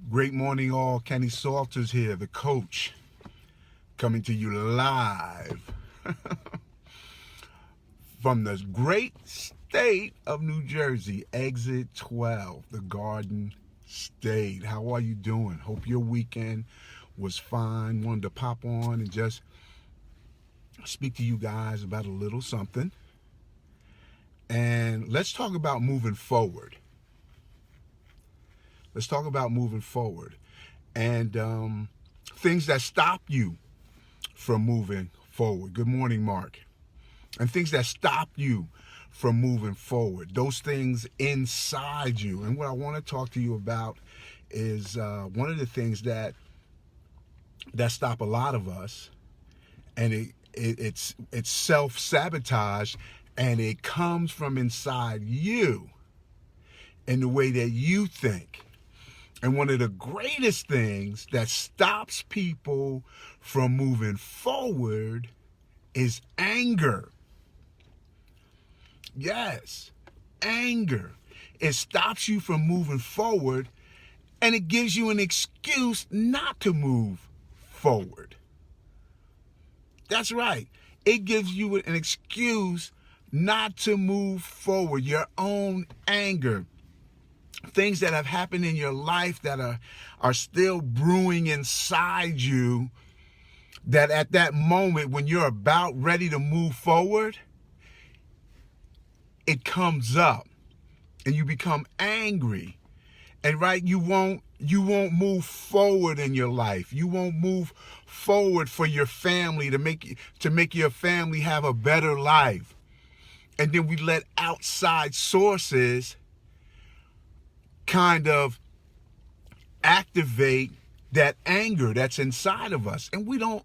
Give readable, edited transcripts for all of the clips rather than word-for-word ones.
Great morning, all. Kenny Salters here, the coach, coming to you live from the great state of New Jersey, exit 12, the Garden State. How are you doing? Hope your weekend was fine. Wanted to pop on and just speak to you guys about a little something. And let's talk about moving forward. Let's talk about moving forward and things that stop you from moving forward. Good morning, Mark. And things that stop you from moving forward. Those things inside you. And what I want to talk to you about is one of the things that stop a lot of us, and it's self-sabotage, and it comes from inside you in the way that you think. And one of the greatest things that stops people from moving forward is anger. Yes, anger. It stops you from moving forward, and it gives you an excuse not to move forward. That's right. It gives you an excuse not to move forward. Your own anger. Things that have happened in your life that are still brewing inside you, that at that moment when you're about ready to move forward, it comes up and you become angry. And right, you won't move forward in your life. You won't move forward for your family to make your family have a better life. And then we let outside sources kind of activate that anger that's inside of us, and we don't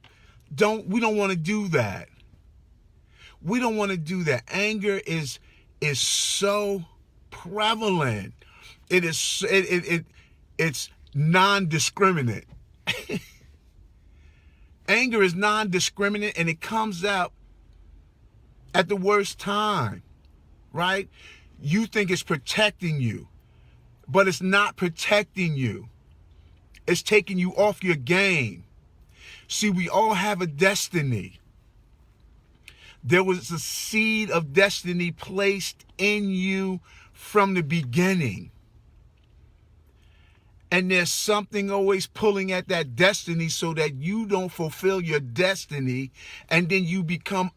want to do that. We don't want to do that. Anger is so prevalent. It's non-discriminate. Anger is non-discriminate, and it comes out at the worst time, right? You think it's protecting you, but it's not protecting you. It's taking you off your game. See, we all have a destiny. There was a seed of destiny placed in you from the beginning. And there's something always pulling at that destiny so that you don't fulfill your destiny, and then you become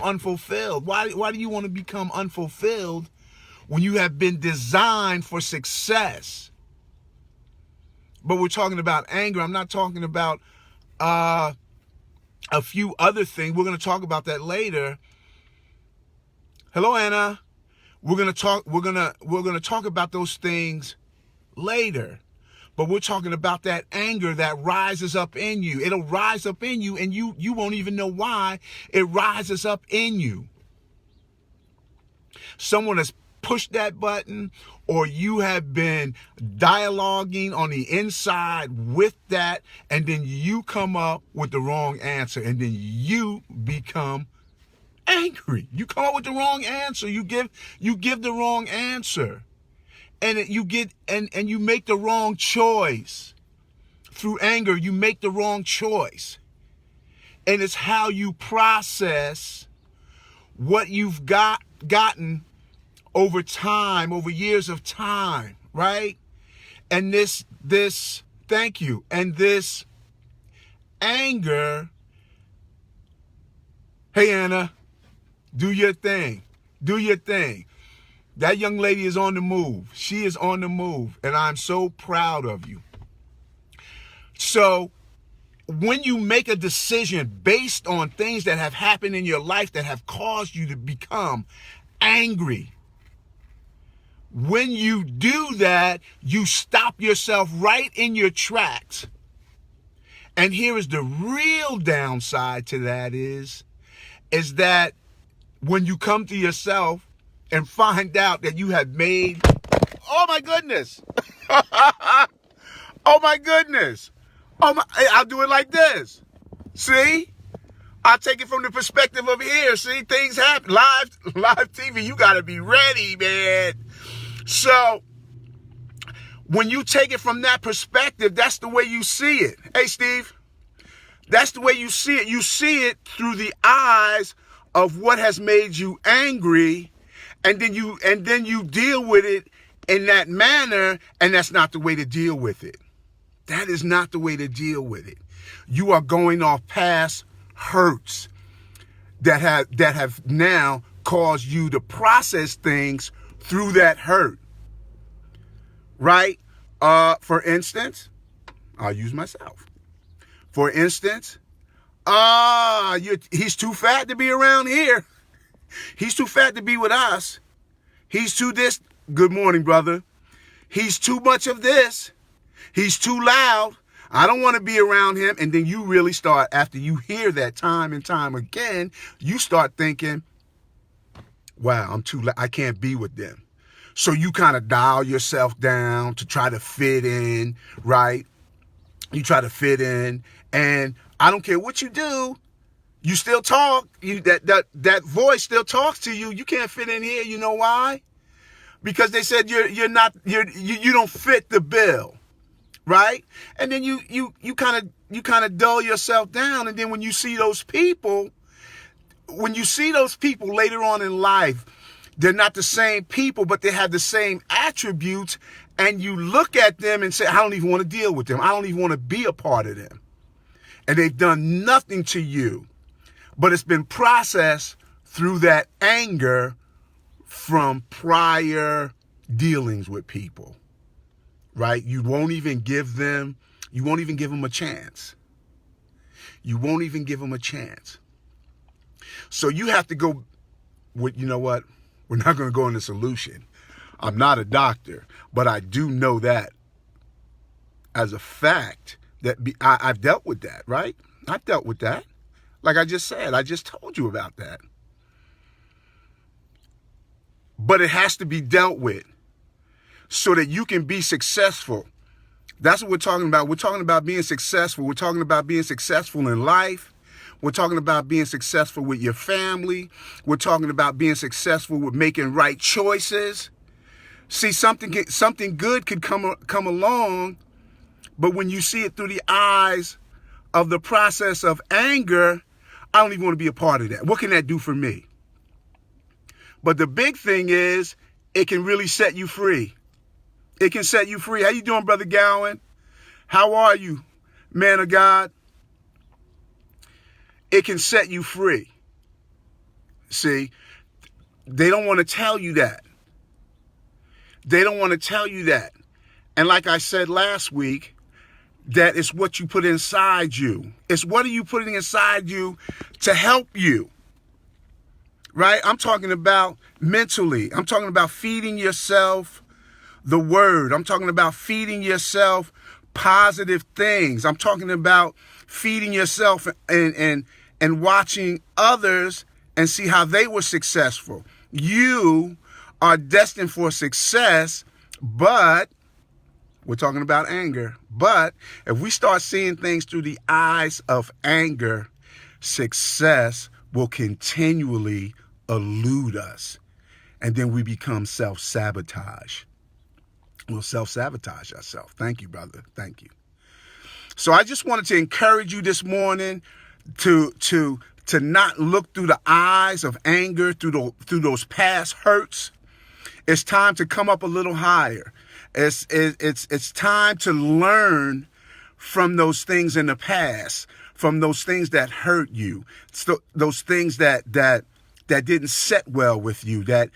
unfulfilled. Why do you want to become unfulfilled when you have been designed for success? But we're talking about anger. I'm not talking about a few other things. We're going to talk about that later. Hello, Anna. We're going to talk about those things later. But we're talking about that anger that rises up in you. It'll rise up in you, and you won't even know why it rises up in you. Someone has pushed that button, or you have been dialoguing on the inside with that, and then you come up with the wrong answer, and then you become angry. You come up with the wrong answer. You give the wrong answer, and you make the wrong choice. Through anger, you make the wrong choice, and it's how you process what you've gotten over time, over years of time, right? And this thank you. And this anger, hey Anna, do your thing. Do your thing. That young lady is on the move. She is on the move, and I'm so proud of you. So when you make a decision based on things that have happened in your life that have caused you to become angry, when you do that, you stop yourself right in your tracks. And here is the real downside to that is that when you come to yourself and find out that you have made, oh my goodness, oh my goodness, I'll do it like this. See? I'll take it from the perspective of here. See, things happen. Live TV, you got to be ready, man. So when you take it from that perspective, that's the way you see it. Hey, Steve, that's the way you see it. You see it through the eyes of what has made you angry, and then you deal with it in that manner, and that's not the way to deal with it. That is not the way to deal with it. You are going off past hurts that have now caused you to process things through that hurt. Right? For instance, I'll use myself. For instance, he's too fat to be around here. He's too fat to be with us. He's too this. Good morning, brother. He's too much of this. He's too loud. I don't want to be around him. And then you really start, after you hear that time and time again, you start thinking, wow, I'm too loud. I can't be with them. So you kind of dial yourself down to try to fit in, right? You try to fit in, and I don't care what you do, you still talk. That voice still talks to you. You can't fit in here. You know why? Because they said you don't fit the bill, right? And then you kind of dull yourself down, and then when you see those people later on in life, they're not the same people, but they have the same attributes, and you look at them and say, I don't even want to deal with them. I don't even want to be a part of them. And they've done nothing to you, but it's been processed through that anger from prior dealings with people, right? You won't even give them a chance. You won't even give them a chance. So you have to go with, you know what? We're not going to go into solution. I'm not a doctor, but I do know that as a fact that I've dealt with that, right? I've dealt with that. Like I just said, I just told you about that. But it has to be dealt with so that you can be successful. That's what we're talking about. We're talking about being successful. We're talking about being successful in life. We're talking about being successful with your family. We're talking about being successful with making right choices. See, something good could come along, but when you see it through the eyes of the process of anger, I don't even want to be a part of that. What can that do for me? But the big thing is, it can really set you free. It can set you free. How you doing, Brother Gowan? How are you, man of God? It can set you free. See, they don't want to tell you that. They don't want to tell you that. And like I said last week, that it's what you put inside you. It's what are you putting inside you to help you, right? I'm talking about mentally. I'm talking about feeding yourself the word. I'm talking about feeding yourself positive things. I'm talking about feeding yourself and watching others and see how they were successful. You are destined for success, but we're talking about anger. But if we start seeing things through the eyes of anger, success will continually elude us. And then we become self-sabotage. We'll self-sabotage ourselves. Thank you, brother. Thank you. So I just wanted to encourage you this morning to not look through the eyes of anger, through those past hurts. It's time to come up a little higher. It's time to learn from those things in the past, from those things that hurt you, so those things that didn't set well with you, that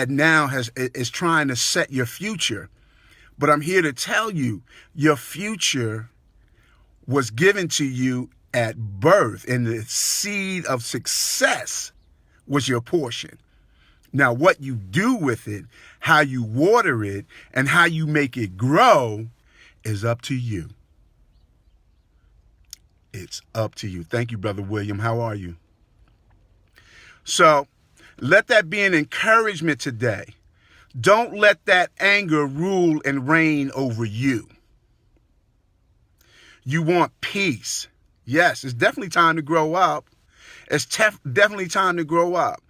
now is trying to set your future. But I'm here to tell you, your future was given to you at birth, and the seed of success was your portion. Now, what you do with it, how you water it, and how you make it grow is up to you. It's up to you. Thank you, Brother William. How are you? So let that be an encouragement today. Don't let that anger rule and reign over you. You want peace. Yes, it's definitely time to grow up. It's definitely time to grow up.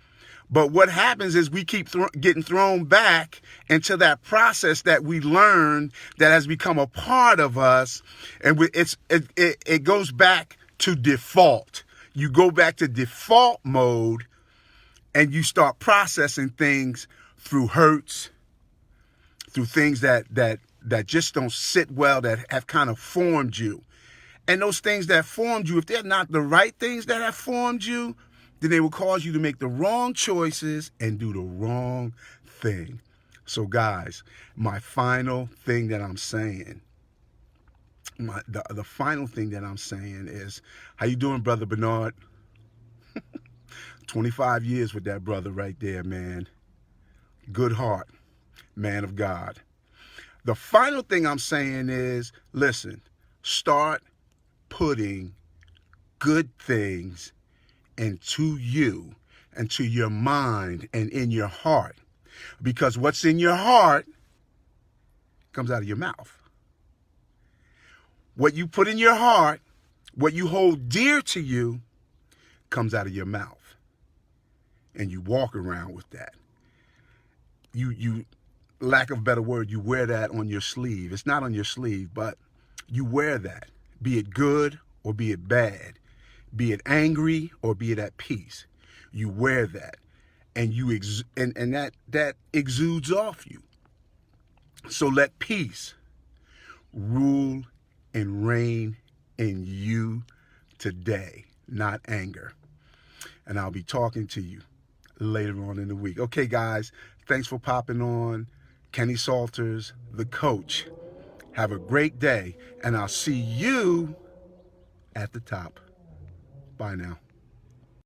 But what happens is we keep getting thrown back into that process that we learned that has become a part of us. And it goes back to default. You go back to default mode and you start processing things through hurts, through things that just don't sit well, that have kind of formed you. And those things that formed you, if they're not the right things that have formed you, then they will cause you to make the wrong choices and do the wrong thing. So guys, my final thing that I'm saying, the final thing that I'm saying is, how you doing, Brother Bernard? 25 years with that brother right there, man. Good heart, man of God. The final thing I'm saying is, listen, start putting good things into you, into your mind, and in your heart. Because what's in your heart comes out of your mouth. What you put in your heart, what you hold dear to you, comes out of your mouth. And you walk around with that. You lack of a better word, you wear that on your sleeve. It's not on your sleeve, but you wear that, be it good or be it bad, be it angry or be it at peace. You wear that, and that exudes off you. So let peace rule and reign in you today, not anger. And I'll be talking to you later on in the week. Okay, guys, thanks for popping on. Kenny Salters, the coach. Have a great day, and I'll see you at the top. Bye now.